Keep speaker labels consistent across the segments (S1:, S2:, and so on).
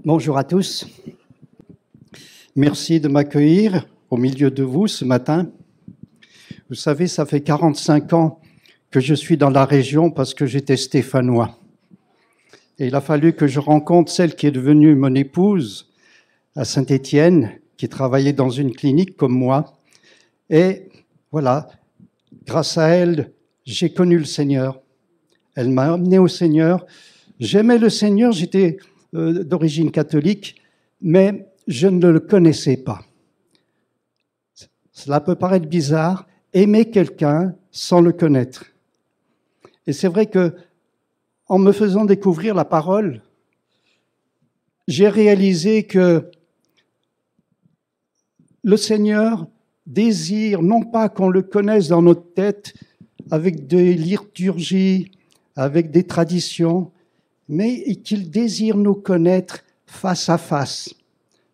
S1: Bonjour à tous. Merci de m'accueillir au milieu de vous ce matin. Vous savez, ça fait 45 ans que je suis dans la région parce que j'étais stéphanois. Et il a fallu que je rencontre celle qui est devenue mon épouse à Saint-Étienne, qui travaillait dans une clinique comme moi. Et voilà, grâce à elle, j'ai connu le Seigneur. Elle m'a amené au Seigneur. J'aimais le Seigneur, j'étais d'origine catholique, mais je ne le connaissais pas. Cela peut paraître bizarre, aimer quelqu'un sans le connaître. Et c'est vrai que, en me faisant découvrir la parole, j'ai réalisé que le Seigneur désire non pas qu'on le connaisse dans notre tête avec des liturgies, avec des traditions, mais qu'il désire nous connaître face à face,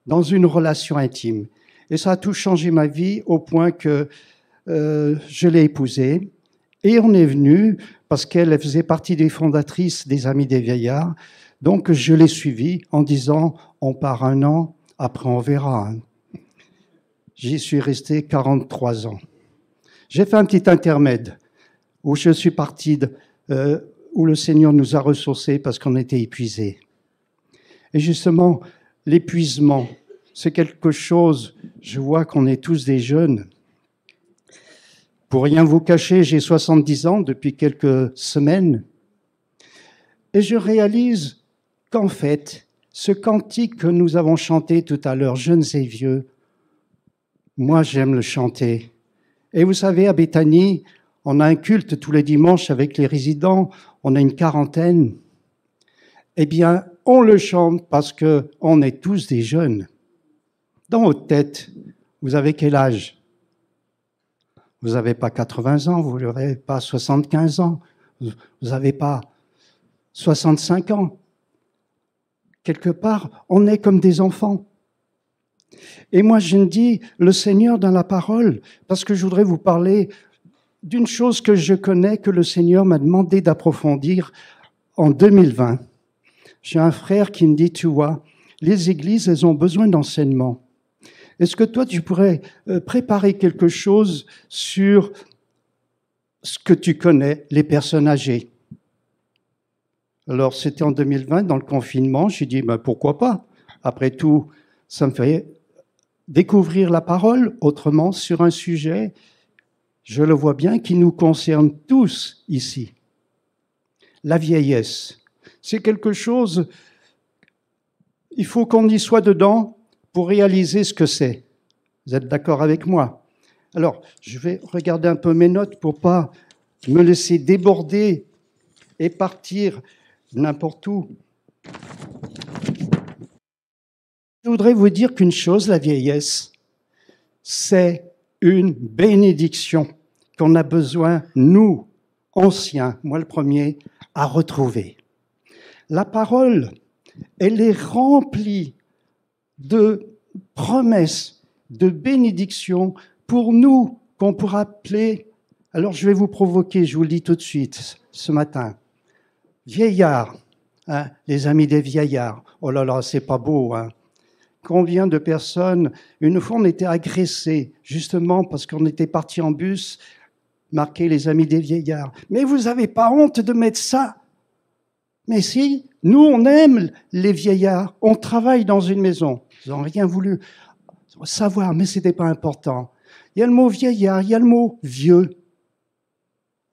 S1: dans une relation intime. Et ça a tout changé ma vie au point que je l'ai épousée. Et on est venu, parce qu'elle faisait partie des fondatrices des Amis des Vieillards, donc je l'ai suivie en disant « on part 1 an, après on verra ». J'y suis resté 43 ans. J'ai fait un petit intermède où je suis parti, où le Seigneur nous a ressourcés parce qu'on était épuisés. Et justement, l'épuisement, c'est quelque chose, je vois qu'on est tous des jeunes. Pour rien vous cacher, j'ai 70 ans depuis quelques semaines. Et je réalise qu'en fait, ce cantique que nous avons chanté tout à l'heure, jeunes et vieux, moi j'aime le chanter. Et vous savez, à Béthanie, on a un culte tous les dimanches avec les résidents, on a une quarantaine. Eh bien, on le chante parce qu'on est tous des jeunes. Dans votre tête, vous avez quel âge ? Vous n'avez pas 80 ans, vous n'avez pas 75 ans, vous n'avez pas 65 ans. Quelque part, on est comme des enfants. Et moi, je me dis, le Seigneur dans la parole, parce que je voudrais vous parler d'une chose que je connais, que le Seigneur m'a demandé d'approfondir en 2020. J'ai un frère qui me dit, tu vois, les églises, elles ont besoin d'enseignement. Est-ce que toi, tu pourrais préparer quelque chose sur ce que tu connais, les personnes âgées ? Alors, c'était en 2020, dans le confinement, j'ai dit, ben, pourquoi pas ? Après tout, ça me fait découvrir la parole autrement sur un sujet, je le vois bien, qui nous concerne tous ici. La vieillesse, c'est quelque chose, il faut qu'on y soit dedans pour réaliser ce que c'est. Vous êtes d'accord avec moi ? Alors, je vais regarder un peu mes notes pour pas me laisser déborder et partir n'importe où. Je voudrais vous dire qu'une chose, la vieillesse, c'est une bénédiction qu'on a besoin, nous, anciens, moi le premier, à retrouver. La parole, elle est remplie de promesses, de bénédictions pour nous, qu'on pourra appeler, alors je vais vous provoquer, je vous le dis tout de suite, ce matin, vieillards, hein, les amis des vieillards, oh là là, c'est pas beau, hein. Combien de personnes, une fois on était agressés, justement parce qu'on était partis en bus, marqué les amis des vieillards. Mais vous n'avez pas honte de mettre ça ? Mais si, nous on aime les vieillards, on travaille dans une maison. Ils n'ont rien voulu savoir, mais ce n'était pas important. Il y a le mot vieillard, il y a le mot vieux.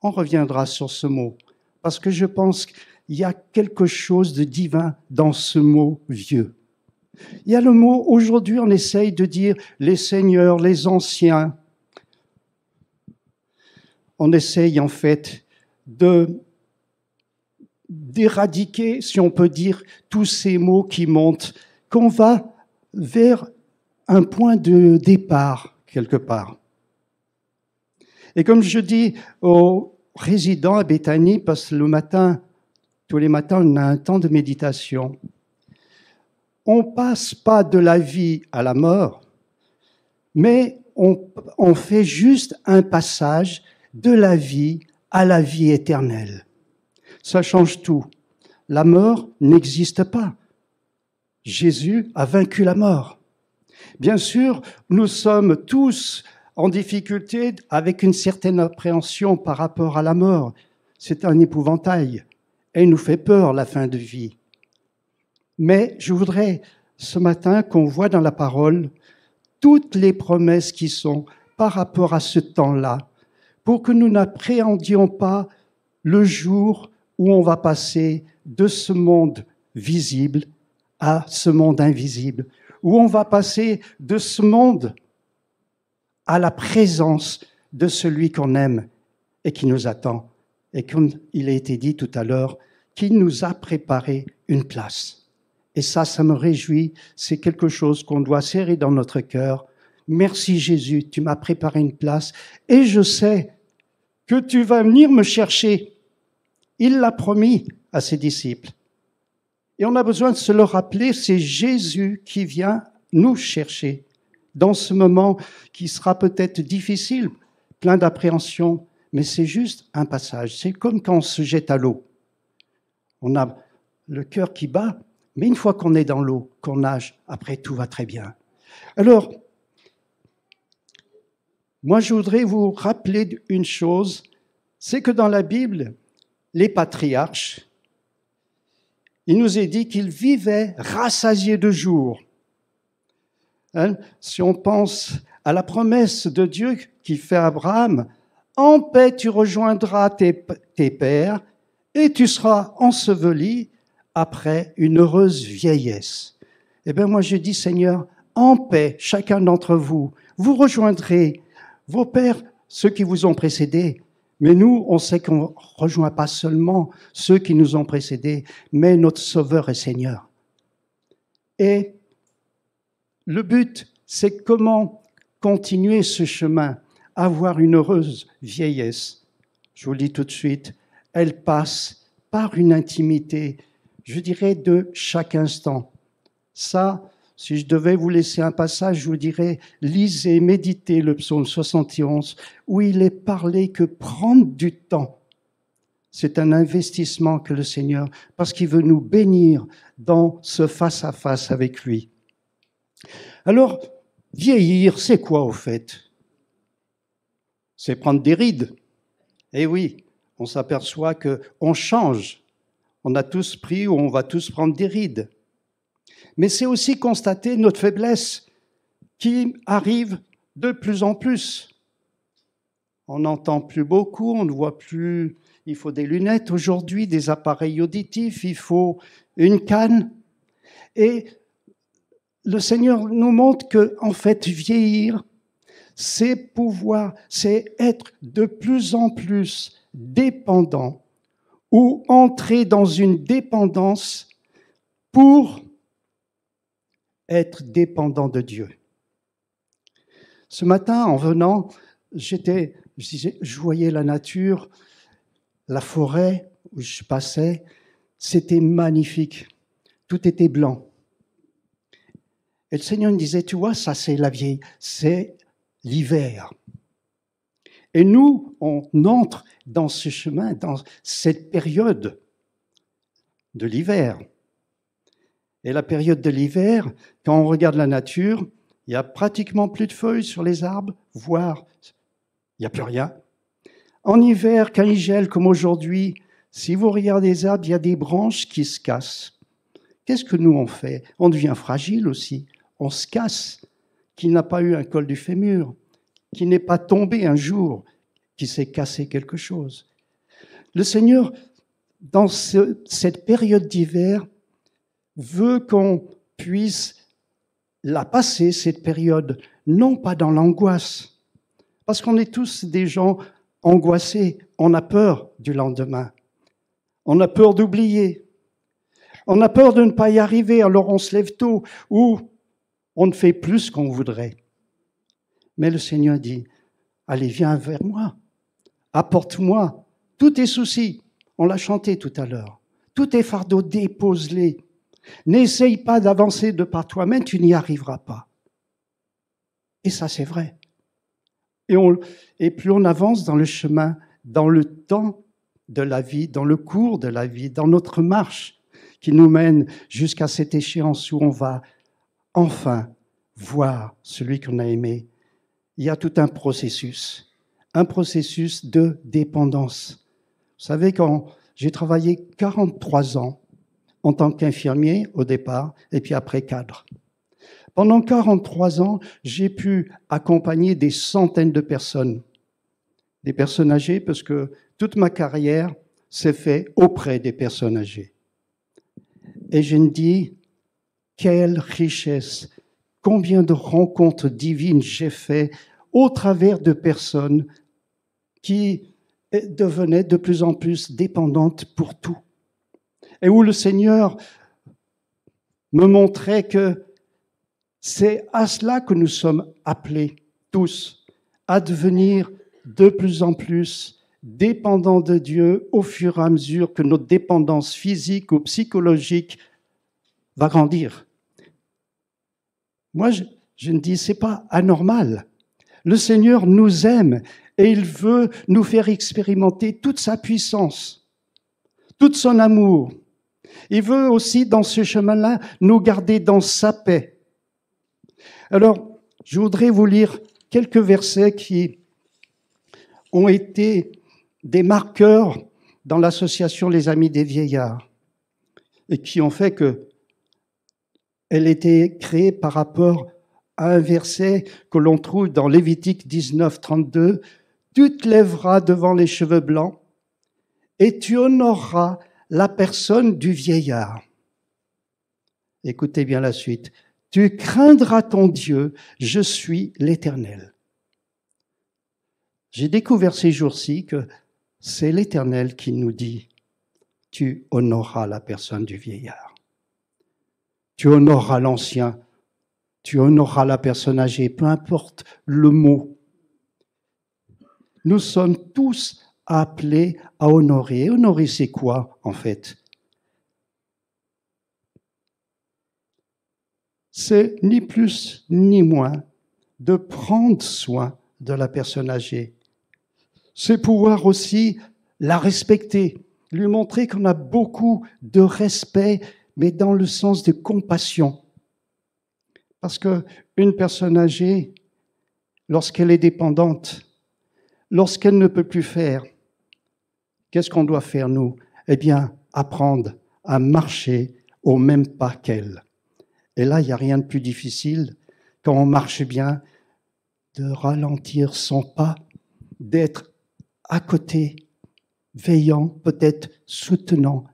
S1: On reviendra sur ce mot, parce que je pense qu'il y a quelque chose de divin dans ce mot vieux. Il y a le mot, aujourd'hui on essaye de dire les seigneurs, les anciens. On essaye en fait d'éradiquer, si on peut dire, tous ces mots qui montent, qu'on va vers un point de départ quelque part. Et comme je dis aux résidents à Béthanie, parce que le matin, tous les matins, on a un temps de méditation. On ne passe pas de la vie à la mort, mais on fait juste un passage de la vie à la vie éternelle. Ça change tout. La mort n'existe pas. Jésus a vaincu la mort. Bien sûr, nous sommes tous en difficulté avec une certaine appréhension par rapport à la mort. C'est un épouvantail et il nous fait peur la fin de vie. Mais je voudrais ce matin qu'on voit dans la parole toutes les promesses qui sont par rapport à ce temps-là, pour que nous n'appréhendions pas le jour où on va passer de ce monde visible à ce monde invisible, où on va passer de ce monde à la présence de celui qu'on aime et qui nous attend. Et comme il a été dit tout à l'heure, qu'il nous a préparé une place. Et ça me réjouit, c'est quelque chose qu'on doit serrer dans notre cœur. Merci Jésus, tu m'as préparé une place et je sais que tu vas venir me chercher. Il l'a promis à ses disciples. Et on a besoin de se le rappeler, c'est Jésus qui vient nous chercher dans ce moment qui sera peut-être difficile, plein d'appréhension, mais c'est juste un passage. C'est comme quand on se jette à l'eau. On a le cœur qui bat, mais une fois qu'on est dans l'eau, qu'on nage, après tout va très bien. Alors, moi je voudrais vous rappeler une chose, c'est que dans la Bible, les patriarches, il nous est dit qu'ils vivaient rassasiés de jours. Si on pense à la promesse de Dieu qui fait à Abraham, « En paix tu rejoindras tes pères et tu seras enseveli après une heureuse vieillesse. » Eh bien moi je dis, Seigneur, en paix, chacun d'entre vous, vous rejoindrez vos pères, ceux qui vous ont précédés. Mais nous, on sait qu'on ne rejoint pas seulement ceux qui nous ont précédés, mais notre Sauveur et Seigneur. Et le but, c'est comment continuer ce chemin, avoir une heureuse vieillesse. Je vous le dis tout de suite, elle passe par une intimité, je dirais, de chaque instant. Ça, si je devais vous laisser un passage, je vous dirais, lisez, méditez le psaume 71, où il est parlé que prendre du temps, c'est un investissement que le Seigneur, parce qu'il veut nous bénir dans ce face-à-face avec lui. Alors, vieillir, c'est quoi au fait? C'est prendre des rides. Eh oui, on s'aperçoit qu'on change. On a tous pris ou on va tous prendre des rides. Mais c'est aussi constater notre faiblesse qui arrive de plus en plus. On n'entend plus beaucoup, on ne voit plus. Il faut des lunettes aujourd'hui, des appareils auditifs, il faut une canne. Et le Seigneur nous montre que, en fait, vieillir, c'est être de plus en plus dépendant ou entrer dans une dépendance pour être dépendant de Dieu. Ce matin, en venant, je voyais la nature, la forêt où je passais, c'était magnifique. Tout était blanc. Et le Seigneur me disait, tu vois, ça c'est c'est l'hiver. Et nous, on entre dans ce chemin, dans cette période de l'hiver. Et la période de l'hiver, quand on regarde la nature, il n'y a pratiquement plus de feuilles sur les arbres, voire il n'y a plus rien. En hiver, quand il gèle comme aujourd'hui, si vous regardez les arbres, il y a des branches qui se cassent. Qu'est-ce que nous on fait? On devient fragile aussi. On se casse. Qui n'a pas eu un col du fémur? Qui n'est pas tombé un jour? Qui s'est cassé quelque chose? Le Seigneur, dans cette période d'hiver, veut qu'on puisse la passer, cette période, non pas dans l'angoisse, parce qu'on est tous des gens angoissés, on a peur du lendemain, on a peur d'oublier, on a peur de ne pas y arriver, alors on se lève tôt, ou on ne fait plus ce qu'on voudrait. Mais le Seigneur dit, allez, viens vers moi, apporte-moi tous tes soucis, on l'a chanté tout à l'heure, tous tes fardeaux, dépose-les. N'essaye pas d'avancer de par toi-même, tu n'y arriveras pas. Et ça, c'est vrai. Et plus on avance dans le chemin, dans le temps de la vie, dans le cours de la vie, dans notre marche, qui nous mène jusqu'à cette échéance où on va enfin voir celui qu'on a aimé. Il y a tout un processus de dépendance. Vous savez, quand j'ai travaillé 43 ans en tant qu'infirmier au départ, et puis après cadre. Pendant 43 ans, j'ai pu accompagner des centaines de personnes, des personnes âgées, parce que toute ma carrière s'est faite auprès des personnes âgées. Et je me dis, quelle richesse, combien de rencontres divines j'ai fait au travers de personnes qui devenaient de plus en plus dépendantes pour tout. Et où le Seigneur me montrait que c'est à cela que nous sommes appelés tous, à devenir de plus en plus dépendants de Dieu au fur et à mesure que notre dépendance physique ou psychologique va grandir. Moi, je me dis, c'est pas anormal. Le Seigneur nous aime et il veut nous faire expérimenter toute sa puissance, tout son amour. Il veut aussi, dans ce chemin-là, nous garder dans sa paix. Alors, je voudrais vous lire quelques versets qui ont été des marqueurs dans l'association Les Amis des Vieillards et qui ont fait qu'elle était créée par rapport à un verset que l'on trouve dans Lévitique 19, 32. « Tu te lèveras devant les cheveux blancs et tu honoreras la personne du vieillard. » Écoutez bien la suite. « Tu craindras ton Dieu, je suis l'Éternel. » J'ai découvert ces jours-ci que c'est l'Éternel qui nous dit « Tu honoreras la personne du vieillard. Tu honoreras l'ancien. Tu honoreras la personne âgée, peu importe le mot. » Nous sommes tous appelés à honorer. Honorer, c'est quoi, en fait? C'est ni plus ni moins de prendre soin de la personne âgée. C'est pouvoir aussi la respecter, lui montrer qu'on a beaucoup de respect, mais dans le sens de compassion. Parce qu'une personne âgée, lorsqu'elle est dépendante, lorsqu'elle ne peut plus faire, qu'est-ce qu'on doit faire, nous? Eh bien, apprendre à marcher au même pas qu'elle. Et là, il n'y a rien de plus difficile, quand on marche bien, de ralentir son pas, d'être à côté, veillant, peut-être soutenant,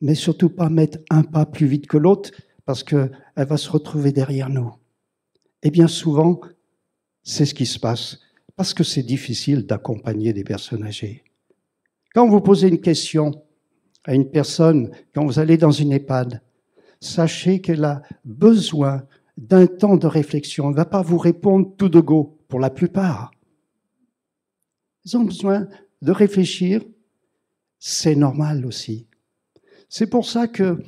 S1: mais surtout pas mettre un pas plus vite que l'autre, parce qu'elle va se retrouver derrière nous. Et bien souvent, c'est ce qui se passe, parce que c'est difficile d'accompagner des personnes âgées. Quand vous posez une question à une personne, quand vous allez dans une EHPAD, sachez qu'elle a besoin d'un temps de réflexion. Elle ne va pas vous répondre tout de go, pour la plupart. Ils ont besoin de réfléchir. C'est normal aussi. C'est pour ça que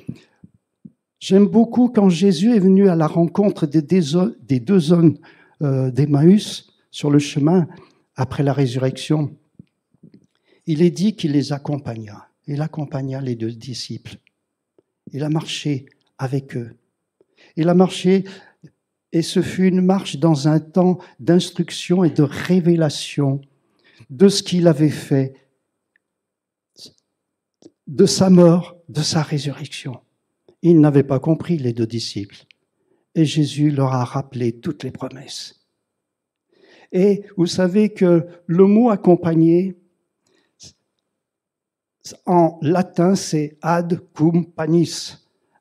S1: j'aime beaucoup quand Jésus est venu à la rencontre des deux hommes d'Emmaüs sur le chemin après la résurrection. Il est dit qu'il les accompagna. Il accompagna les deux disciples. Il a marché avec eux. Il a marché, et ce fut une marche dans un temps d'instruction et de révélation de ce qu'il avait fait, de sa mort, de sa résurrection. Ils n'avaient pas compris, les deux disciples. Et Jésus leur a rappelé toutes les promesses. Et vous savez que le mot accompagner, en latin, c'est ad cum panis.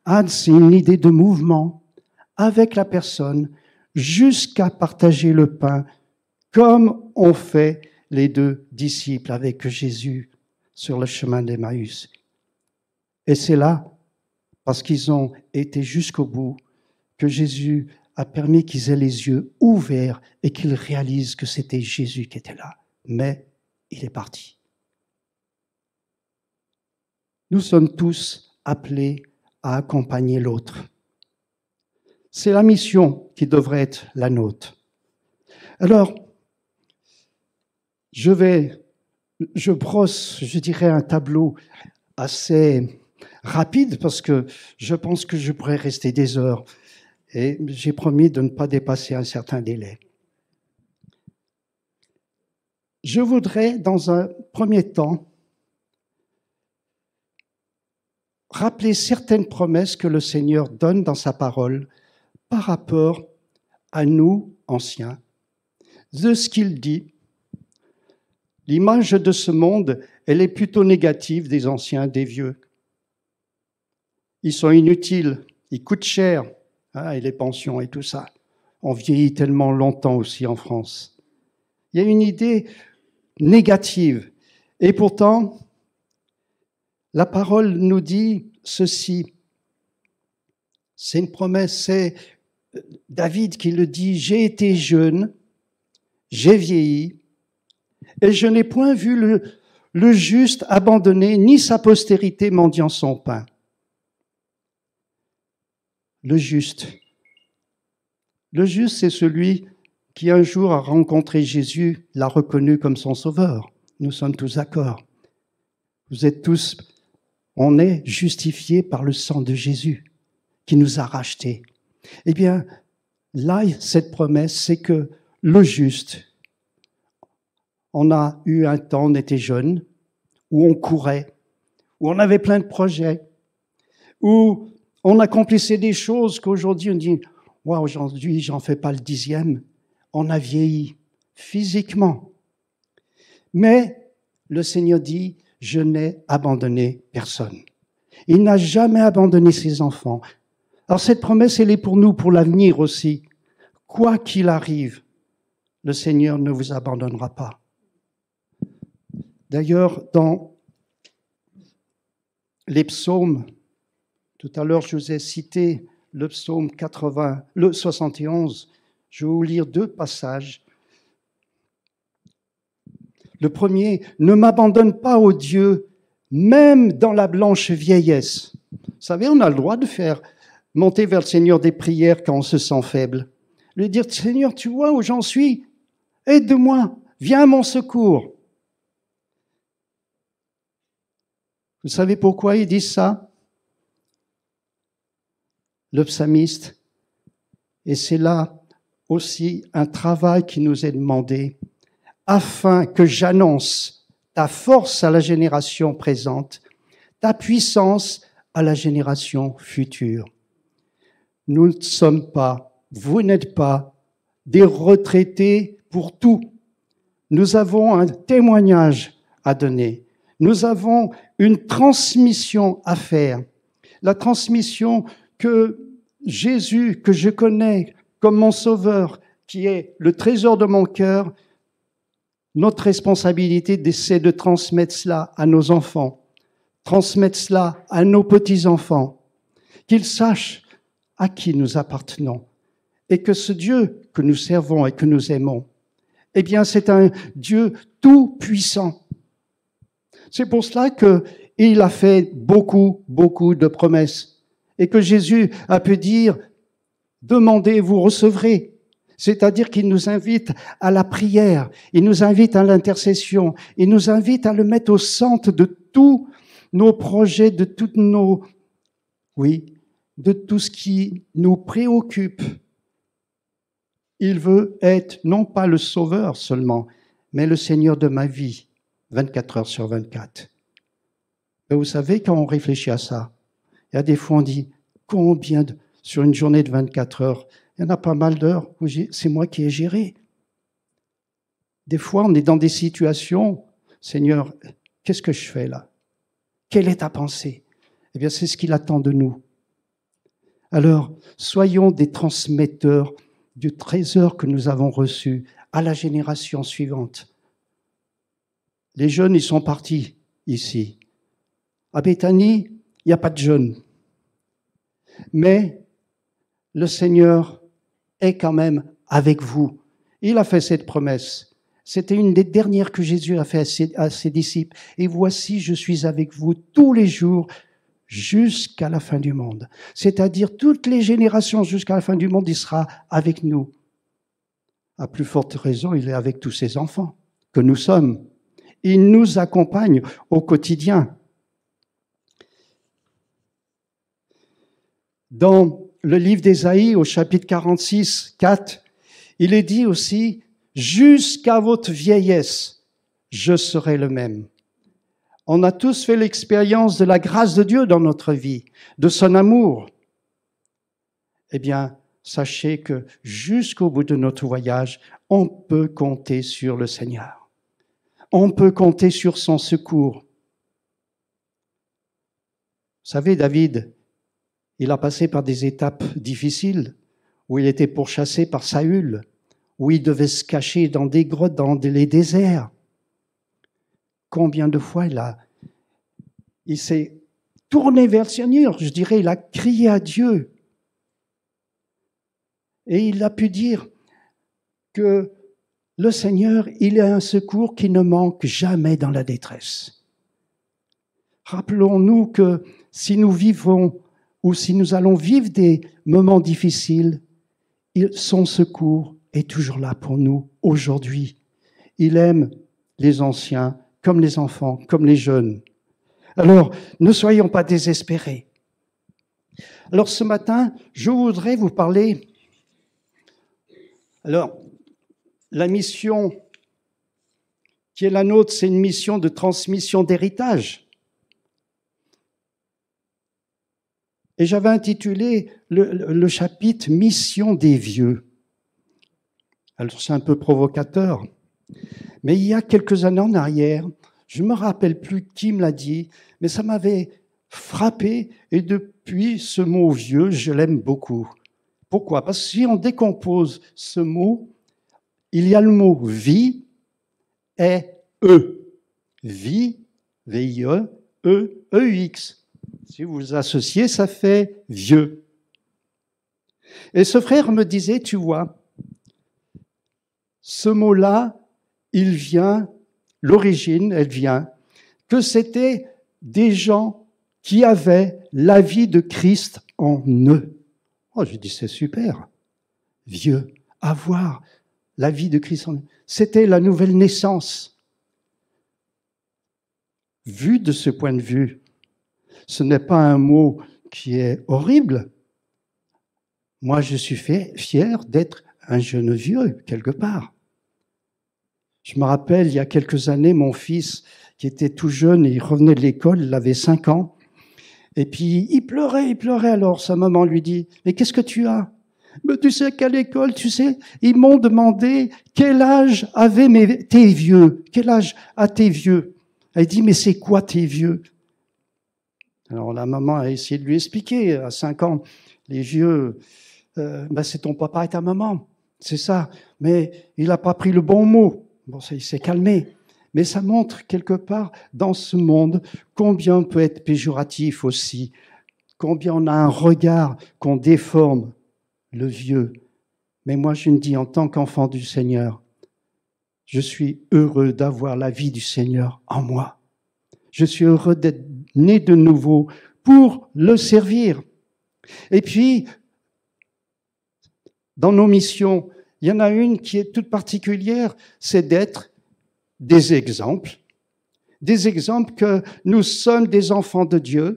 S1: Ad, c'est une idée de mouvement avec la personne jusqu'à partager le pain, comme ont fait les deux disciples avec Jésus sur le chemin d'Emmaüs. Et c'est là, parce qu'ils ont été jusqu'au bout, que Jésus a permis qu'ils aient les yeux ouverts et qu'ils réalisent que c'était Jésus qui était là. Mais il est parti. Nous sommes tous appelés à accompagner l'autre. C'est la mission qui devrait être la nôtre. Alors, je brosse, je dirais, un tableau assez Rapide, parce que je pense que je pourrais rester des heures. Et j'ai promis de ne pas dépasser un certain délai. Je voudrais, dans un premier temps, rappeler certaines promesses que le Seigneur donne dans sa parole par rapport à nous, anciens, de ce qu'il dit. L'image de ce monde, elle est plutôt négative des anciens, des vieux. Ils sont inutiles, ils coûtent cher, hein, et les pensions et tout ça. On vieillit tellement longtemps aussi en France. Il y a une idée négative. Et pourtant, la parole nous dit ceci. C'est une promesse, c'est David qui le dit, « J'ai été jeune, j'ai vieilli, et je n'ai point vu le juste abandonné, ni sa postérité mendiant son pain. » Le juste. Le juste, c'est celui qui un jour a rencontré Jésus, l'a reconnu comme son sauveur. Nous sommes tous d'accord. Vous êtes tous, on est justifiés par le sang de Jésus qui nous a rachetés. Eh bien, là, cette promesse, c'est que le juste, on a eu un temps, on était jeunes, où on courait, où on avait plein de projets, où on accomplissait des choses qu'aujourd'hui on dit « Waouh, aujourd'hui, j'en fais pas le 10e ». On a vieilli physiquement. Mais le Seigneur dit « Je n'ai abandonné personne ». Il n'a jamais abandonné ses enfants. Alors cette promesse, elle est pour nous, pour l'avenir aussi. Quoi qu'il arrive, le Seigneur ne vous abandonnera pas. D'ailleurs, dans les psaumes, tout à l'heure, je vous ai cité le psaume 71. Je vais vous lire 2 passages. Le premier, « Ne m'abandonne pas, ô Dieu, même dans la blanche vieillesse. » Vous savez, on a le droit de faire monter vers le Seigneur des prières quand on se sent faible. Lui dire, « Seigneur, tu vois où j'en suis? Aide-moi, viens à mon secours. » Vous savez pourquoi il dit ça? Le psalmiste, et c'est là aussi un travail qui nous est demandé, afin que j'annonce ta force à la génération présente, ta puissance à la génération future. Nous ne sommes pas, vous n'êtes pas des retraités pour tout. Nous avons un témoignage à donner. Nous avons une transmission à faire. La transmission que Jésus, que je connais comme mon sauveur, qui est le trésor de mon cœur, notre responsabilité, c'est de transmettre cela à nos enfants, transmettre cela à nos petits-enfants, qu'ils sachent à qui nous appartenons et que ce Dieu que nous servons et que nous aimons, eh bien, c'est un Dieu tout-puissant. C'est pour cela qu'il a fait beaucoup, beaucoup de promesses et que Jésus a pu dire « Demandez, vous recevrez ». C'est-à-dire qu'il nous invite à la prière, il nous invite à l'intercession, il nous invite à le mettre au centre de tous nos projets, de toutes nos, de tout ce qui nous préoccupe. Il veut être non pas le sauveur seulement, mais le Seigneur de ma vie, 24 heures sur 24. Et vous savez, quand on réfléchit à ça, il y a des fois on dit, combien sur une journée de 24 heures, il y en a pas mal d'heures où c'est moi qui ai géré. Des fois, on est dans des situations, Seigneur, qu'est-ce que je fais là? Quelle est ta pensée? Eh bien, c'est ce qu'il attend de nous. Alors, soyons des transmetteurs du trésor que nous avons reçu à la génération suivante. Les jeunes, ils sont partis ici. À Béthanie, il n'y a pas de jeunes. Mais le Seigneur est quand même avec vous. Il a fait cette promesse. C'était une des dernières que Jésus a fait à ses disciples. Et voici, je suis avec vous tous les jours jusqu'à la fin du monde. C'est-à-dire toutes les générations jusqu'à la fin du monde, il sera avec nous. À plus forte raison, il est avec tous ses enfants que nous sommes. Il nous accompagne au quotidien. Dans le livre d'Ésaïe, au chapitre 46, 4, il est dit aussi « Jusqu'à votre vieillesse, je serai le même ». On a tous fait l'expérience de la grâce de Dieu dans notre vie, de son amour. Eh bien, sachez que jusqu'au bout de notre voyage, on peut compter sur le Seigneur. On peut compter sur son secours. Vous savez, David, il a passé par des étapes difficiles, où il était pourchassé par Saül, où il devait se cacher dans des grottes, dans les déserts. Combien de fois il s'est tourné vers le Seigneur, je dirais, il a crié à Dieu. Et il a pu dire que le Seigneur, il est un secours qui ne manque jamais dans la détresse. Rappelons-nous que si nous vivons ou si nous allons vivre des moments difficiles, son secours est toujours là pour nous aujourd'hui. Il aime les anciens comme les enfants, comme les jeunes. Alors, ne soyons pas désespérés. Alors, ce matin, je voudrais vous parler. Alors, la mission qui est la nôtre, c'est une mission de transmission d'héritage. Et j'avais intitulé le chapitre « Mission des vieux ». Alors, c'est un peu provocateur. Mais il y a quelques années en arrière, je ne me rappelle plus qui me l'a dit, mais ça m'avait frappé. Et depuis, ce mot « vieux », je l'aime beaucoup. Pourquoi? Parce que si on décompose ce mot, il y a le mot « vie » et « e ». Vie, V-I-E, E, E-U-X. Si vous associez, ça fait « vieux ». Et ce frère me disait, tu vois, ce mot-là, il vient, l'origine, elle vient, que c'était des gens qui avaient la vie de Christ en eux. Oh, je dis, c'est super. Vieux, avoir la vie de Christ en eux. C'était la nouvelle naissance. Vu de ce point de vue, ce n'est pas un mot qui est horrible. Moi, je suis fier d'être un jeune vieux, quelque part. Je me rappelle, il y a quelques années, mon fils, qui était tout jeune, il revenait de l'école, il avait 5 ans, et puis il pleurait. Alors sa maman lui dit, « Mais qu'est-ce que tu as ?»« Mais tu sais qu'à l'école, tu sais, ils m'ont demandé quel âge avaient tes vieux. Quel âge a tes vieux ?» Elle dit, « Mais c'est quoi tes vieux ?» Alors la maman a essayé de lui expliquer, à 5 ans, les vieux, c'est ton papa et ta maman, c'est ça. Mais il n'a pas pris le bon mot. Bon, il s'est calmé. Mais ça montre quelque part, dans ce monde, combien on peut être péjoratif aussi, combien on a un regard qu'on déforme, le vieux. Mais moi, je me dis, en tant qu'enfant du Seigneur, je suis heureux d'avoir la vie du Seigneur en moi. Je suis heureux d'être né de nouveau pour le servir. Et puis, dans nos missions, il y en a une qui est toute particulière, c'est d'être des exemples que nous sommes des enfants de Dieu.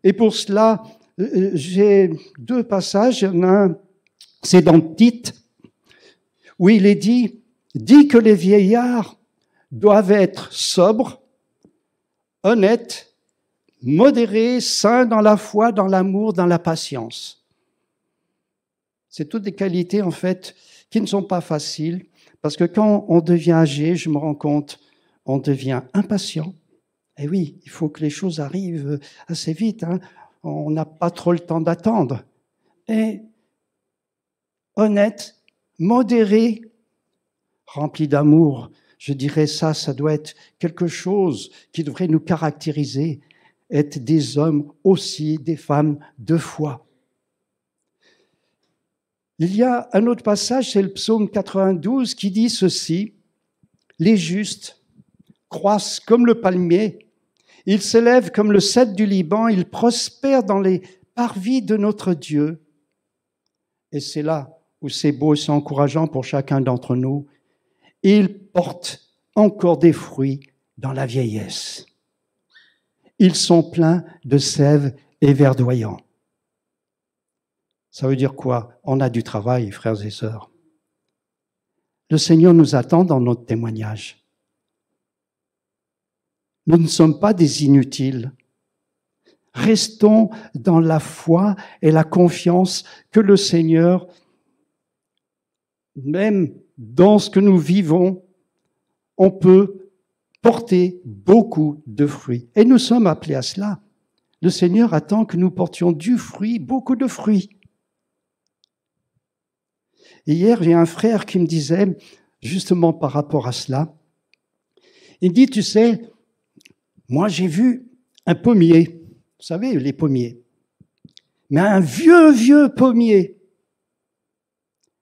S1: Et pour cela, j'ai 2 passages. Il y en a un, c'est dans Tite, où il est dit que les vieillards doivent être sobres, honnêtes, modérés, saints dans la foi, dans l'amour, dans la patience. C'est toutes des qualités, en fait, qui ne sont pas faciles, parce que quand on devient âgé, je me rends compte, on devient impatient. Et oui, il faut que les choses arrivent assez vite, hein. On n'a pas trop le temps d'attendre. Et honnête, modéré, rempli d'amour, je dirais ça doit être quelque chose qui devrait nous caractériser, être des hommes aussi, des femmes de foi. Il y a un autre passage, c'est le psaume 92, qui dit ceci, « Les justes croissent comme le palmier, ils s'élèvent comme le cèdre du Liban, ils prospèrent dans les parvis de notre Dieu. » Et c'est là où c'est beau et c'est encourageant pour chacun d'entre nous. Ils portent encore des fruits dans la vieillesse. Ils sont pleins de sève et verdoyants. Ça veut dire quoi? On a du travail, frères et sœurs. Le Seigneur nous attend dans notre témoignage. Nous ne sommes pas des inutiles. Restons dans la foi et la confiance que le Seigneur, même dans ce que nous vivons, on peut porter beaucoup de fruits. Et nous sommes appelés à cela. Le Seigneur attend que nous portions du fruit, beaucoup de fruits. Et hier, il y a un frère qui me disait, justement par rapport à cela, il dit, tu sais, moi j'ai vu un pommier, vous savez, les pommiers, mais un vieux pommier.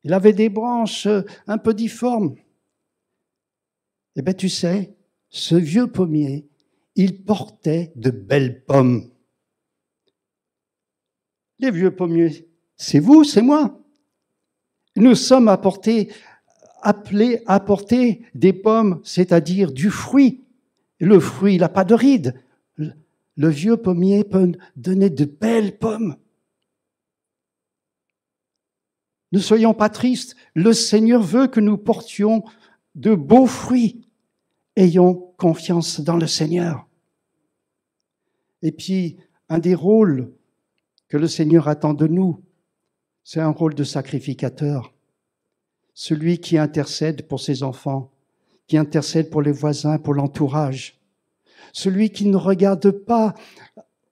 S1: Il avait des branches un peu difformes. Eh bien, tu sais, ce vieux pommier, il portait de belles pommes. Les vieux pommiers, c'est vous, c'est moi. Nous sommes appelés à porter des pommes, c'est-à-dire du fruit. Le fruit, il n'a pas de rides. Le vieux pommier peut donner de belles pommes. Ne soyons pas tristes. Le Seigneur veut que nous portions de beaux fruits. Ayons confiance dans le Seigneur. Et puis, un des rôles que le Seigneur attend de nous, c'est un rôle de sacrificateur. Celui qui intercède pour ses enfants, qui intercède pour les voisins, pour l'entourage. Celui qui ne regarde pas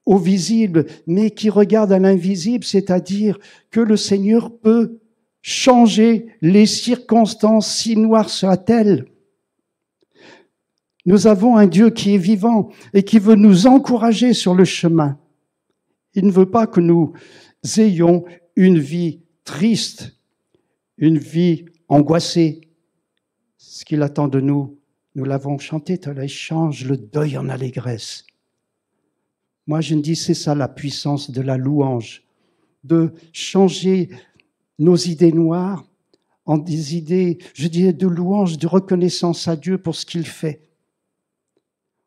S1: au visible, mais qui regarde à l'invisible, c'est-à-dire que le Seigneur peut changer les circonstances si noires soient-elles. Nous avons un Dieu qui est vivant et qui veut nous encourager sur le chemin. Il ne veut pas que nous ayons une vie triste, une vie angoissée. Ce qu'il attend de nous, nous l'avons chanté, il change le deuil en allégresse. Moi, je me dis, c'est ça la puissance de la louange, de changer nos idées noires en des idées, je dirais, de louange, de reconnaissance à Dieu pour ce qu'il fait.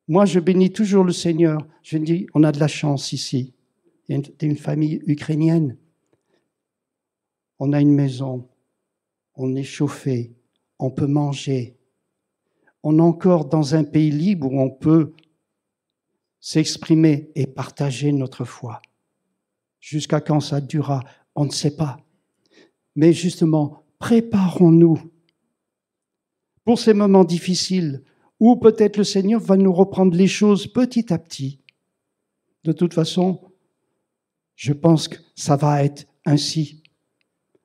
S1: Moi, je bénis toujours le Seigneur. Je me dis, on a de la chance ici. Il y a une famille ukrainienne. On a une maison. On est chauffé. On peut manger. On est encore dans un pays libre où on peut s'exprimer et partager notre foi. Jusqu'à quand ça durera, on ne sait pas. Mais justement, préparons-nous pour ces moments difficiles où peut-être le Seigneur va nous reprendre les choses petit à petit. De toute façon, je pense que ça va être ainsi.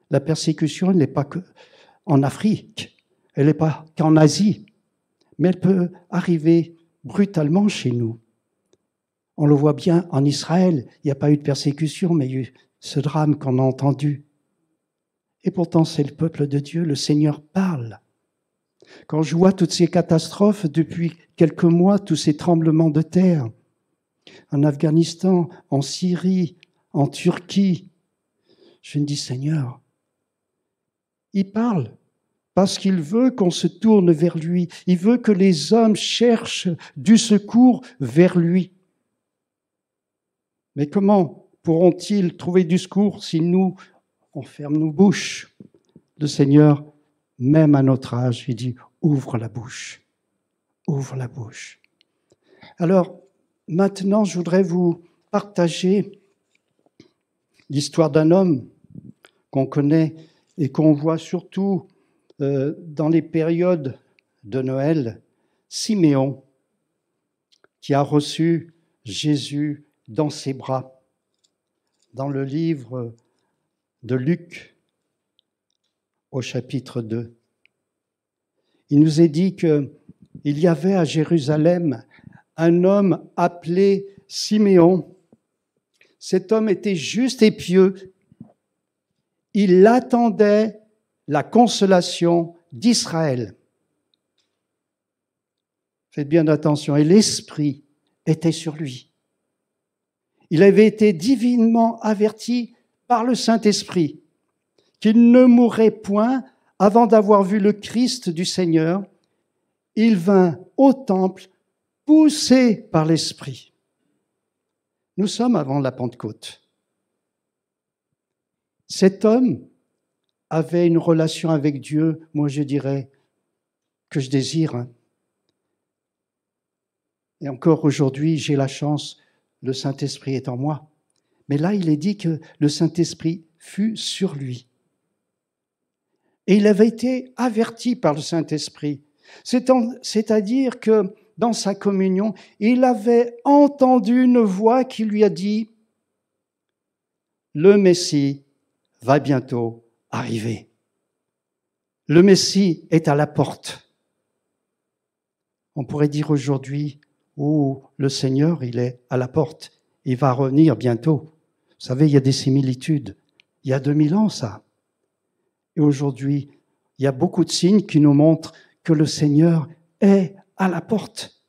S1: La persécution, elle n'est pas qu'en Afrique, elle n'est pas qu'en Asie, mais elle peut arriver brutalement chez nous. On le voit bien en Israël, il n'y a pas eu de persécution, mais il y a eu ce drame qu'on a entendu. Et pourtant, c'est le peuple de Dieu, le Seigneur parle. Quand je vois toutes ces catastrophes depuis quelques mois, tous ces tremblements de terre, en Afghanistan, en Syrie, en Turquie, je me dis, Seigneur, il parle parce qu'il veut qu'on se tourne vers lui. Il veut que les hommes cherchent du secours vers lui. Mais comment pourront-ils trouver du secours si nous, on ferme nos bouches? Le Seigneur, même à notre âge, il dit, ouvre la bouche, ouvre la bouche. Alors, maintenant, je voudrais vous partager l'histoire d'un homme qu'on connaît et qu'on voit surtout dans les périodes de Noël, Siméon, qui a reçu Jésus dans ses bras. Dans le livre de Luc, au chapitre 2. Il nous est dit qu'il y avait à Jérusalem un homme appelé Siméon. Cet homme était juste et pieux. Il attendait la consolation d'Israël. Faites bien attention. Et l'Esprit était sur lui. Il avait été divinement averti par le Saint-Esprit qu'il ne mourrait point avant d'avoir vu le Christ du Seigneur. Il vint au temple poussé par l'Esprit. Nous sommes avant la Pentecôte. Cet homme avait une relation avec Dieu, moi je dirais, que je désire. Hein. Et encore aujourd'hui, j'ai la chance, le Saint-Esprit est en moi. Mais là, il est dit que le Saint-Esprit fut sur lui. Et il avait été averti par le Saint-Esprit. C'est-à-dire que dans sa communion, il avait entendu une voix qui lui a dit « Le Messie va bientôt arriver. Le Messie est à la porte. » On pourrait dire aujourd'hui « Oh, le Seigneur, il est à la porte. Il va revenir bientôt. » Vous savez, il y a des similitudes. Il y a 2000 ans, ça. Et aujourd'hui, il y a beaucoup de signes qui nous montrent que le Seigneur est à la porte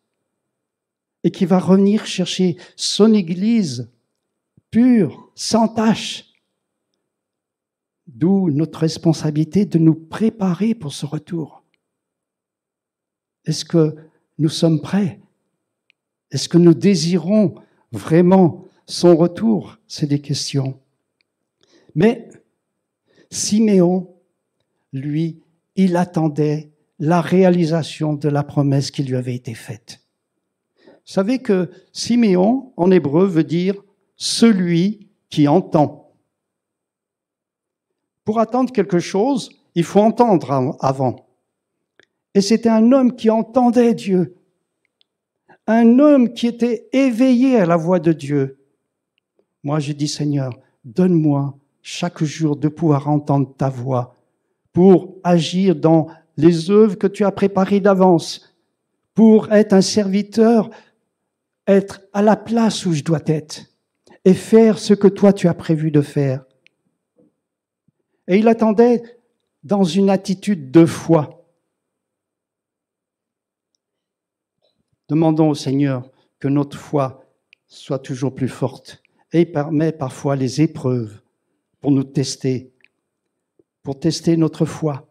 S1: et qu'il va revenir chercher son Église pure, sans tache. D'où notre responsabilité de nous préparer pour ce retour. Est-ce que nous sommes prêts? Est-ce que nous désirons vraiment son retour? C'est des questions. Mais Siméon, lui, il attendait la réalisation de la promesse qui lui avait été faite. Vous savez que Siméon, en hébreu, veut dire « celui qui entend ». Pour attendre quelque chose, il faut entendre avant. Et c'était un homme qui entendait Dieu, un homme qui était éveillé à la voix de Dieu. Moi, je dis, Seigneur, donne-moi chaque jour de pouvoir entendre ta voix pour agir dans les œuvres que tu as préparées d'avance, pour être un serviteur, être à la place où je dois être et faire ce que toi tu as prévu de faire. Et il attendait dans une attitude de foi. Demandons au Seigneur que notre foi soit toujours plus forte. Et il permet parfois les épreuves pour nous tester, pour tester notre foi.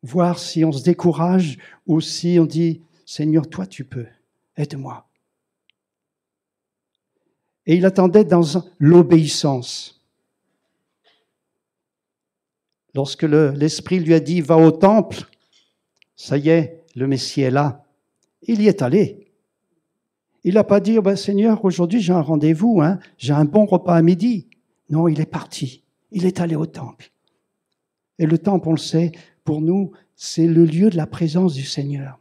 S1: Voir si on se décourage ou si on dit « Seigneur, toi tu peux, aide-moi ». Et il attendait dans l'obéissance. Lorsque l'Esprit lui a dit « Va au temple », ça y est, le Messie est là. Il y est allé. Il n'a pas dit « Seigneur, aujourd'hui j'ai un rendez-vous, hein, j'ai un bon repas à midi ». Non, il est parti. Il est allé au temple. Et le temple, on le sait, pour nous, c'est le lieu de la présence du Seigneur.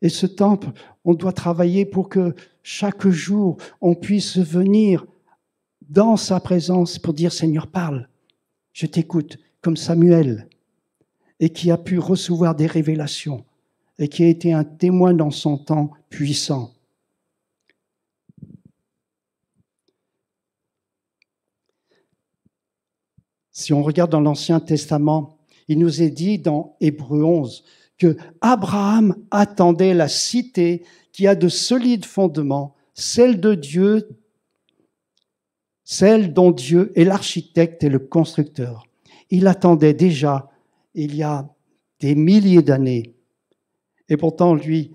S1: Et ce temple, on doit travailler pour que chaque jour, on puisse venir dans sa présence pour dire « Seigneur, parle, je t'écoute », comme Samuel, et qui a pu recevoir des révélations, et qui a été un témoin dans son temps puissant. Si on regarde dans l'Ancien Testament, il nous est dit dans Hébreux 11 que Abraham attendait la cité qui a de solides fondements, celle de Dieu, celle dont Dieu est l'architecte et le constructeur. Il attendait déjà, il y a des milliers d'années. Et pourtant, lui,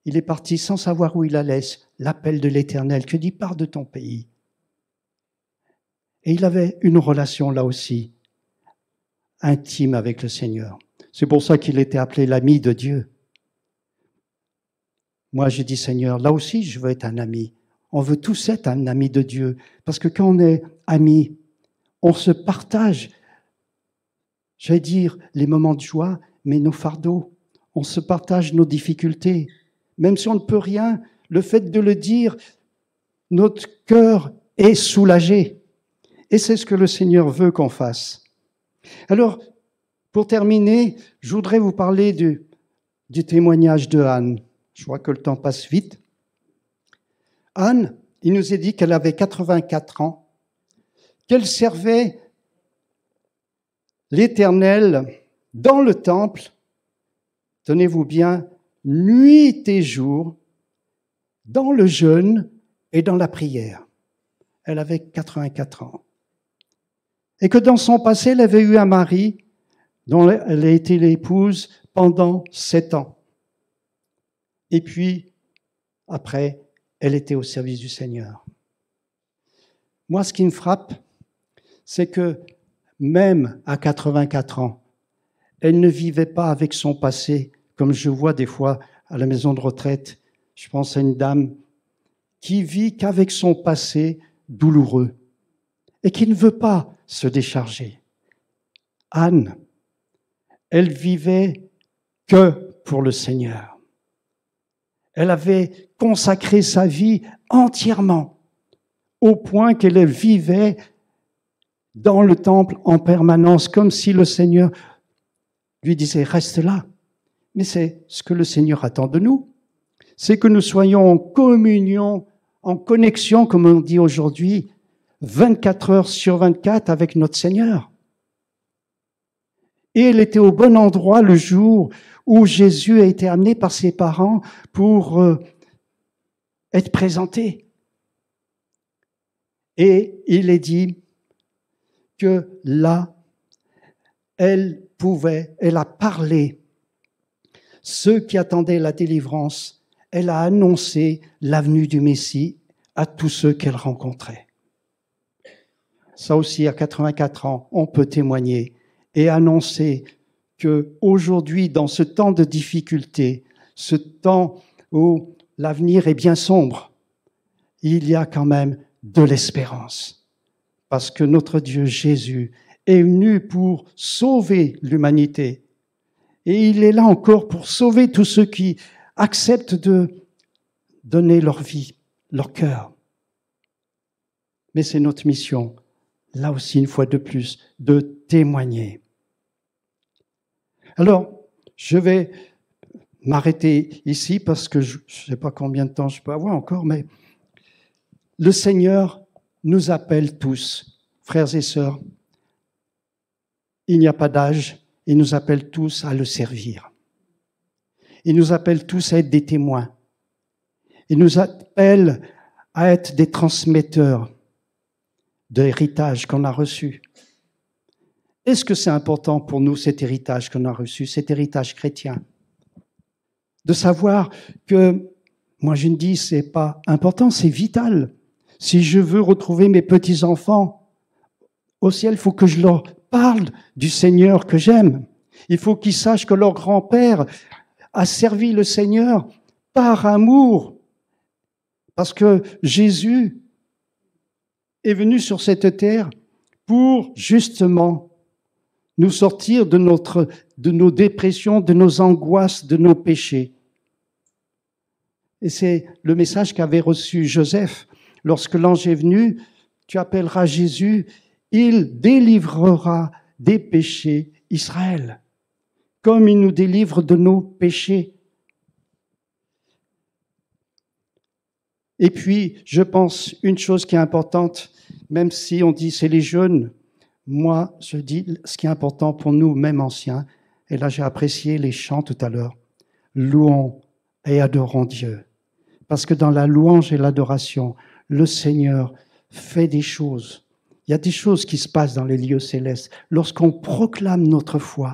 S1: il est parti sans savoir où il allait, l'appel de l'Éternel, que dit « Pars de ton pays ». Et il avait une relation là aussi, intime avec le Seigneur. C'est pour ça qu'il était appelé l'ami de Dieu. Moi, j'ai dit, Seigneur, là aussi, je veux être un ami. On veut tous être un ami de Dieu. Parce que quand on est ami, on se partage, j'allais dire, les moments de joie, mais nos fardeaux. On se partage nos difficultés. Même si on ne peut rien, le fait de le dire, notre cœur est soulagé. Et c'est ce que le Seigneur veut qu'on fasse. Alors, pour terminer, je voudrais vous parler du témoignage de Anne. Je vois que le temps passe vite. Anne, il nous est dit qu'elle avait 84 ans, qu'elle servait l'Éternel dans le temple, tenez-vous bien, nuit et jour, dans le jeûne et dans la prière. Elle avait 84 ans. Et que dans son passé, elle avait eu un mari dont elle a été l'épouse pendant 7 ans. Et puis, après, elle était au service du Seigneur. Moi, ce qui me frappe, c'est que même à 84 ans, elle ne vivait pas avec son passé, comme je vois des fois à la maison de retraite. Je pense à une dame qui vit qu'avec son passé douloureux et qui ne veut pas se décharger. Anne, elle vivait que pour le Seigneur. Elle avait consacré sa vie entièrement, au point qu'elle vivait dans le temple en permanence, comme si le Seigneur lui disait « Reste là ». Mais c'est ce que le Seigneur attend de nous. C'est que nous soyons en communion, en connexion, comme on dit aujourd'hui, 24 heures sur 24 avec notre Seigneur. Et elle était au bon endroit le jour où Jésus a été amené par ses parents pour être présenté. Et il est dit que là, elle a parlé. Ceux qui attendaient la délivrance, elle a annoncé la venue du Messie à tous ceux qu'elle rencontrait. Ça aussi, à 84 ans, on peut témoigner et annoncer qu'aujourd'hui, dans ce temps de difficulté, ce temps où l'avenir est bien sombre, il y a quand même de l'espérance. Parce que notre Dieu Jésus est venu pour sauver l'humanité. Et il est là encore pour sauver tous ceux qui acceptent de donner leur vie, leur cœur. Mais c'est notre mission, là aussi une fois de plus, de témoigner. Alors, je vais m'arrêter ici parce que je ne sais pas combien de temps je peux avoir encore, mais le Seigneur nous appelle tous, frères et sœurs. Il n'y a pas d'âge, il nous appelle tous à le servir. Il nous appelle tous à être des témoins. Il nous appelle à être des transmetteurs de l'héritage qu'on a reçu. Est-ce que c'est important pour nous, cet héritage qu'on a reçu, cet héritage chrétien? De savoir que, moi je ne dis c'est pas important, c'est vital. Si je veux retrouver mes petits-enfants au ciel, il faut que je leur parle du Seigneur que j'aime. Il faut qu'ils sachent que leur grand-père a servi le Seigneur par amour. Parce que Jésus est venu sur cette terre pour justement nous sortir de nos dépressions, de nos angoisses, de nos péchés. Et c'est le message qu'avait reçu Joseph. Lorsque l'ange est venu, tu appelleras Jésus, il délivrera des péchés Israël, comme il nous délivre de nos péchés. Et puis, je pense, une chose qui est importante, même si on dit c'est les jeunes, moi, je dis ce qui est important pour nous, même anciens, et là j'ai apprécié les chants tout à l'heure, louons et adorons Dieu. Parce que dans la louange et l'adoration, le Seigneur fait des choses. Il y a des choses qui se passent dans les lieux célestes. Lorsqu'on proclame notre foi,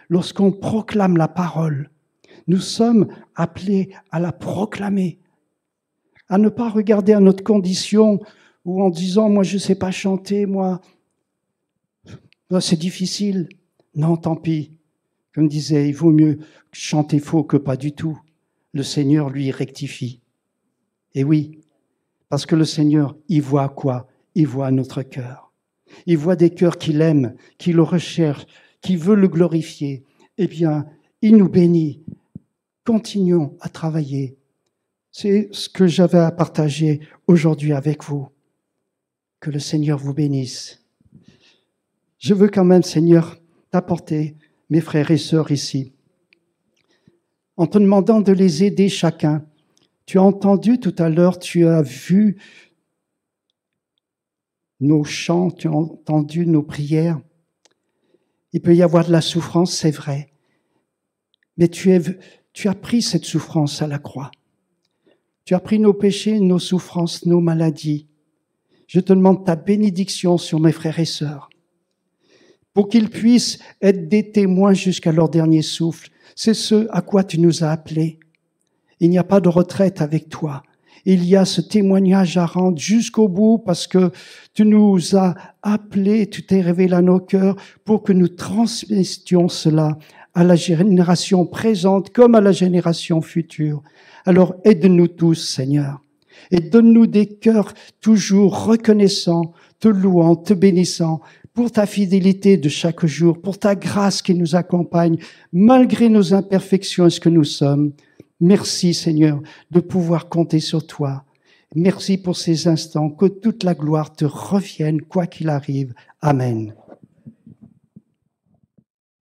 S1: lorsqu'on proclame la parole, nous sommes appelés à la proclamer, à ne pas regarder à notre condition ou en disant « moi je ne sais pas chanter, moi c'est difficile ». Non, tant pis. Comme disait, il vaut mieux chanter faux que pas du tout. Le Seigneur, lui, rectifie. Et oui, parce que le Seigneur, il voit quoi? Il voit notre cœur. Il voit des cœurs qu'il aime, qui le recherchent, qui veut le glorifier. Eh bien, il nous bénit. Continuons à travailler. C'est ce que j'avais à partager aujourd'hui avec vous. Que le Seigneur vous bénisse. Je veux quand même, Seigneur, t'apporter mes frères et sœurs ici, en te demandant de les aider chacun. Tu as entendu tout à l'heure, tu as vu nos chants, tu as entendu nos prières. Il peut y avoir de la souffrance, c'est vrai, mais tu as pris cette souffrance à la croix. Tu as pris nos péchés, nos souffrances, nos maladies. Je te demande ta bénédiction sur mes frères et sœurs, pour qu'ils puissent être des témoins jusqu'à leur dernier souffle. C'est ce à quoi tu nous as appelés. Il n'y a pas de retraite avec toi. il y a ce témoignage à rendre jusqu'au bout parce que tu nous as appelés, tu t'es révélé à nos cœurs pour que nous transmettions cela à la génération présente comme à la génération future. Alors aide-nous tous, Seigneur, et donne-nous des cœurs toujours reconnaissants, te louant, te bénissant, pour ta fidélité de chaque jour, pour ta grâce qui nous accompagne, malgré nos imperfections et ce que nous sommes. Merci, Seigneur, de pouvoir compter sur toi. Merci pour ces instants, que toute la gloire te revienne, quoi qu'il arrive. Amen.